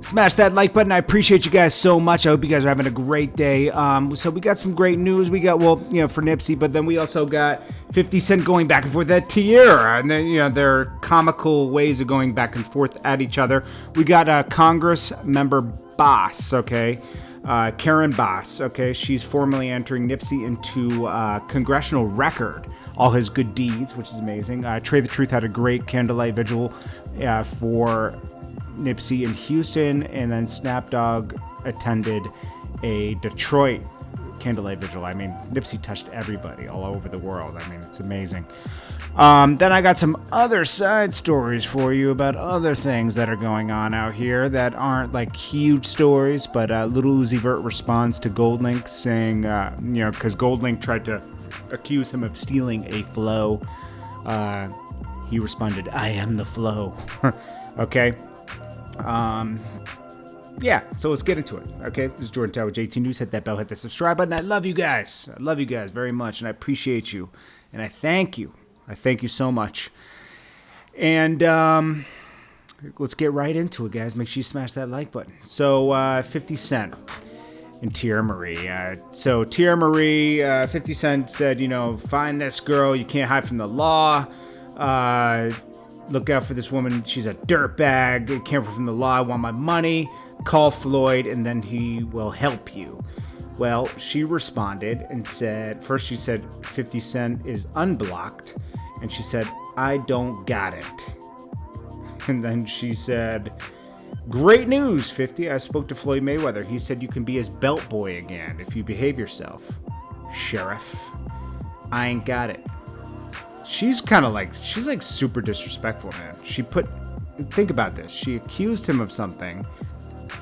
Smash that like button. I appreciate you guys so much. I hope you guys are having a great day. So we got some great news. We got, for Nipsey, but then we also got 50 Cent going back and forth at Teairra. And then, their comical ways of going back and forth at each other. We got Congress member Boss, okay? Karen Bass, okay? She's formally entering Nipsey into congressional record. All his good deeds, which is amazing. Trey the Truth had a great candlelight vigil for Nipsey in Houston, and then Snapdog attended a Detroit candlelight vigil. I mean, Nipsey touched everybody all over the world. I mean, it's amazing. Then I got some other side stories for you about other things that are going on out here that aren't like huge stories, but Little Uzi Vert responds to GoldLink saying, because GoldLink tried to accuse him of stealing a flow. He responded, "I am the flow." Okay. So let's get into it. Okay, this is Jordan Tower with JT News. Hit that bell, hit the subscribe button. I love you guys. I love you guys very much, and I appreciate you. And I thank you. I thank you so much. And let's get right into it, guys. Make sure you smash that like button. So 50 Cent and Teairra Marie. So Teairra Marie, 50 Cent said, find this girl. You can't hide from the law. Look out for this woman. She's a dirtbag. Careful from the law. I want my money. Call Floyd, and then he will help you. Well, she responded and said, first she said 50 Cent is unblocked. And she said, I don't got it. And then she said, great news, 50. I spoke to Floyd Mayweather. He said you can be his belt boy again if you behave yourself. Sheriff, I ain't got it. She's like super disrespectful, man. Think about this. She accused him of something.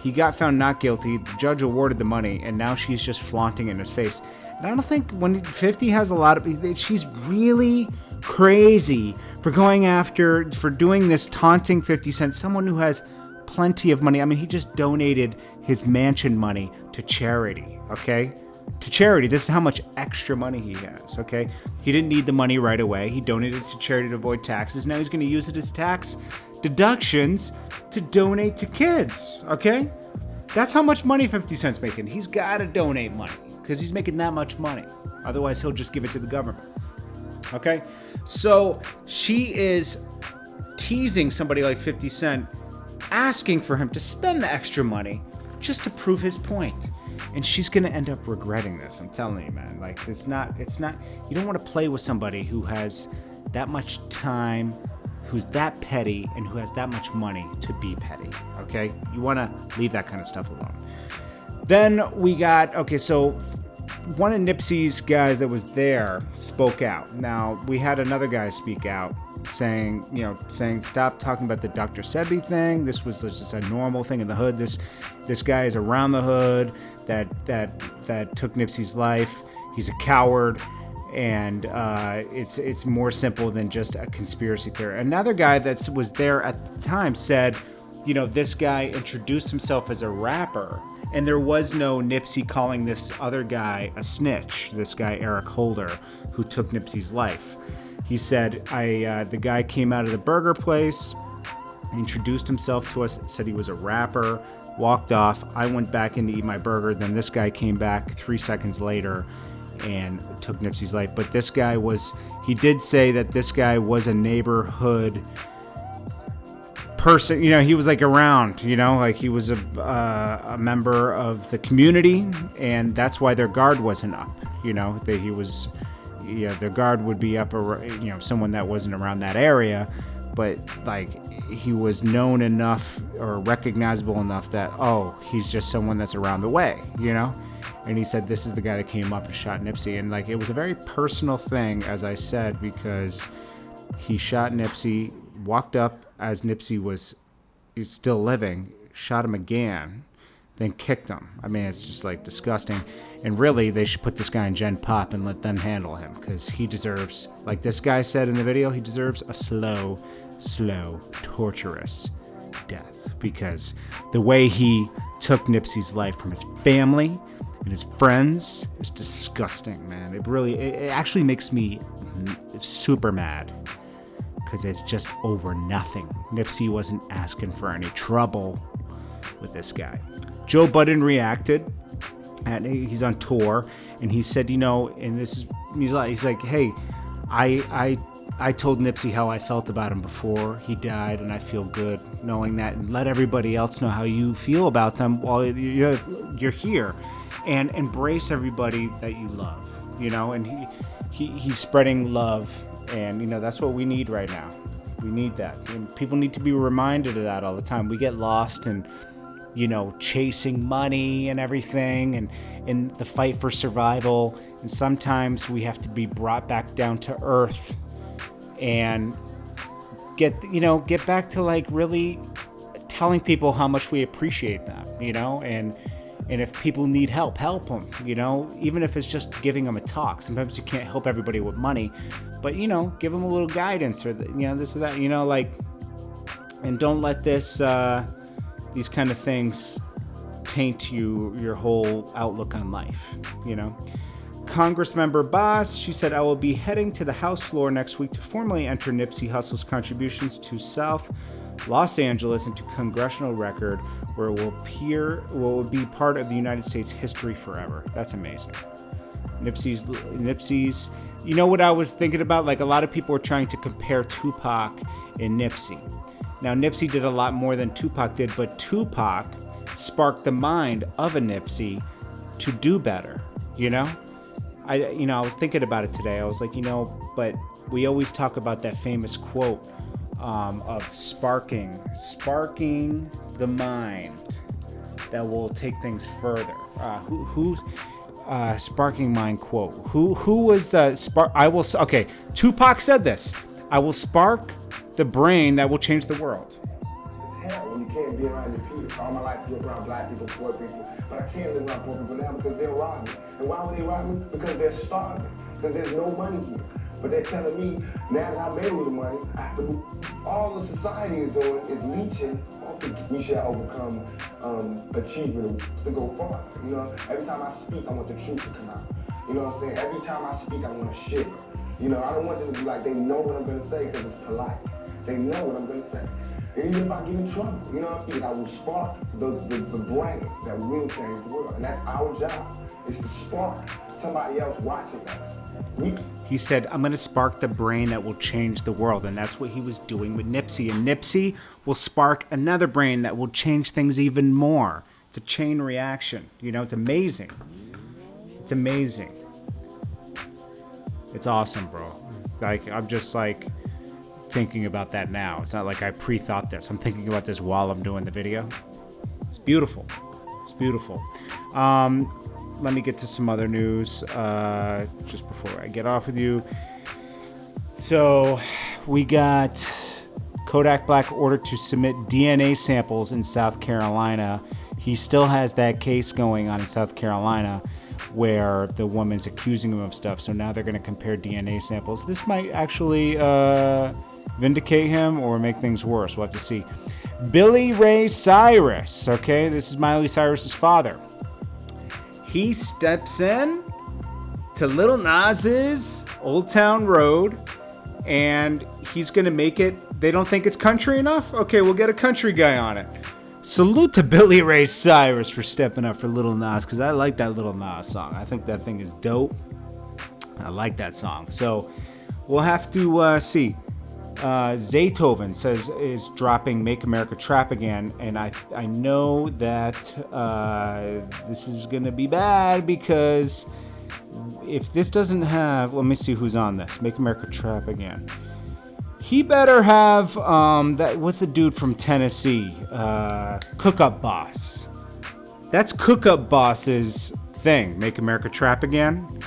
He got found not guilty. The judge awarded the money, and now she's just flaunting in his face. And I don't think when 50 has a lot of... She's really crazy for doing this, taunting 50 Cent, someone who has plenty of money. I mean, he just donated his mansion money to charity, okay? To charity. This is how much extra money he has, okay? He didn't need the money right away. He donated to charity to avoid taxes. Now he's going to use it as tax deductions to donate to kids, okay? That's how much money 50 Cent's making. He's got to donate money because he's making that much money. Otherwise, he'll just give it to the government, okay? So she is teasing somebody like 50 Cent, asking for him to spend the extra money just to prove his point. And she's going to end up regretting this. I'm telling you, man. Like, it's not, you don't want to play with somebody who has that much time, who's that petty, and who has that much money to be petty, okay? You want to leave that kind of stuff alone. Then we got, so one of Nipsey's guys that was there spoke out. Now, we had another guy speak out saying stop talking about the Dr. Sebi thing. This was just a normal thing in the hood. This guy is around the hood that took Nipsey's life. He's a coward, and it's more simple than just a conspiracy theory. Another guy that was there at the time said, this guy introduced himself as a rapper, and there was no Nipsey calling this other guy a snitch, this guy Eric Holder, who took Nipsey's life. He said, the guy came out of the burger place, introduced himself to us, said he was a rapper, walked off. I went back in to eat my burger. Then this guy came back 3 seconds later and took Nipsey's life. But this guy he did say that this guy was a neighborhood person. He was like around, like he was a member of the community, and that's why their guard wasn't up. Their guard would be up, someone that wasn't around that area, but like he was known enough or recognizable enough that, he's just someone that's around the way, And he said, this is the guy that came up and shot Nipsey. And like, it was a very personal thing, as I said, because he shot Nipsey, walked up as Nipsey was still living, shot him again, then kicked him. I mean, it's just like disgusting. And really, they should put this guy in Gen Pop and let them handle him, because he deserves, like this guy said in the video, he deserves a slow, torturous death, because the way he took Nipsey's life from his family and his friends is disgusting, man. It actually makes me super mad, because it's just over nothing. Nipsey wasn't asking for any trouble. with this guy. Joe Budden reacted, and he's on tour, and he said, and he's like, hey, I told Nipsey how I felt about him before he died, and I feel good knowing that, and let everybody else know how you feel about them while you're here, and embrace everybody that you love, and he's spreading love, and that's what we need right now. We need that, and people need to be reminded of that all the time. We get lost in chasing money and everything, and in the fight for survival, and sometimes we have to be brought back down to earth and get back to like really telling people how much we appreciate them, and if people need help them, even if it's just giving them a talk. Sometimes you can't help everybody with money, but give them a little guidance or this or that, and don't let these kind of things taint your whole outlook on life, Congressmember Boss, she said, I will be heading to the House floor next week to formally enter Nipsey Hussle's contributions to South Los Angeles into congressional record, where it will be part of the United States history forever. That's amazing. Nipsey's, what I was thinking about? Like, a lot of people are trying to compare Tupac and Nipsey. Now, Nipsey did a lot more than Tupac did, but Tupac sparked the mind of a Nipsey to do better, I was thinking about it today. I was like, but we always talk about that famous quote of sparking the mind that will take things further. Who's sparking mind quote? Who was the spark? Okay, Tupac said this. I will spark the brain that will change the world. It's hell when you can't be around your peers. All my life, I grew around black people, poor people. But I can't live around poor people now because they're robbing. And why would they rob me? Because they're starving. Because there's no money here. But they're telling me, now that I made all the money, I have to do. All the society is doing is leeching off the we shall overcome achievement to go farther. Every time I speak, I want the truth to come out. You know what I'm saying? Every time I speak, I want to shiver. I don't want them to be like, they know what I'm going to say because it's polite. They know what I'm going to say. And even if I get in trouble, I will spark the brain that will change the world. And that's our job, is to spark somebody else watching us. He said, I'm going to spark the brain that will change the world. And that's what he was doing with Nipsey. And Nipsey will spark another brain that will change things even more. It's a chain reaction. It's amazing. It's amazing. It's awesome, bro. Like, I'm just like thinking about that now. It's not like I pre-thought this. I'm thinking about this while I'm doing the video. It's beautiful. It's beautiful. Let me get to some other news just before I get off with you. So we got Kodak Black ordered to submit DNA samples in South Carolina. He still has that case going on in South Carolina where the woman's accusing him of stuff. So now they're going to compare DNA samples. This might actually vindicate him or make things worse. We'll have to see. Billy Ray Cyrus, okay? This is Miley Cyrus's father. He steps in to Lil Nas's Old Town Road, and he's going to make it. They don't think it's country enough? Okay, we'll get a country guy on it. Salute to Billy Ray Cyrus for stepping up for Lil Nas, because I like that Lil Nas song. I think that thing is dope. I like that song. So we'll have to see. Zaytoven says is dropping Make America Trap Again, and I know that this is going to be bad, because if this doesn't have, let me see who's on this, Make America Trap Again. He better have, what's the dude from Tennessee? Cook Up Boss. That's Cook Up Boss's thing, Make America Trap Again.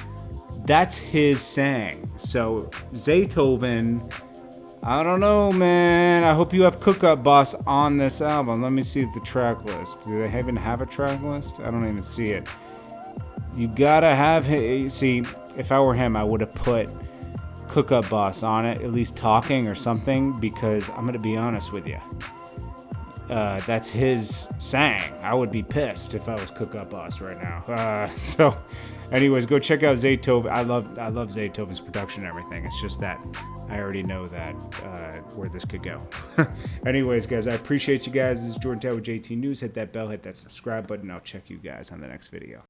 That's his saying. So Zaytoven, I don't know, man. I hope you have Cook Up Boss on this album. Let me see the track list. Do they even have a track list? I don't even see it. You gotta have him. See, if I were him, I would have put Cook Up Boss on it, at least talking or something, because I'm gonna be honest with you. That's his saying. I would be pissed if I was Cook Up Boss right now. So Anyways, go check out Zaytoven. I love Zaytoven's production and everything. It's just that I already know that where this could go. Anyways, guys, I appreciate you guys. This is Jordan Tower with JT News. Hit that bell, hit that subscribe button. I'll check you guys on the next video.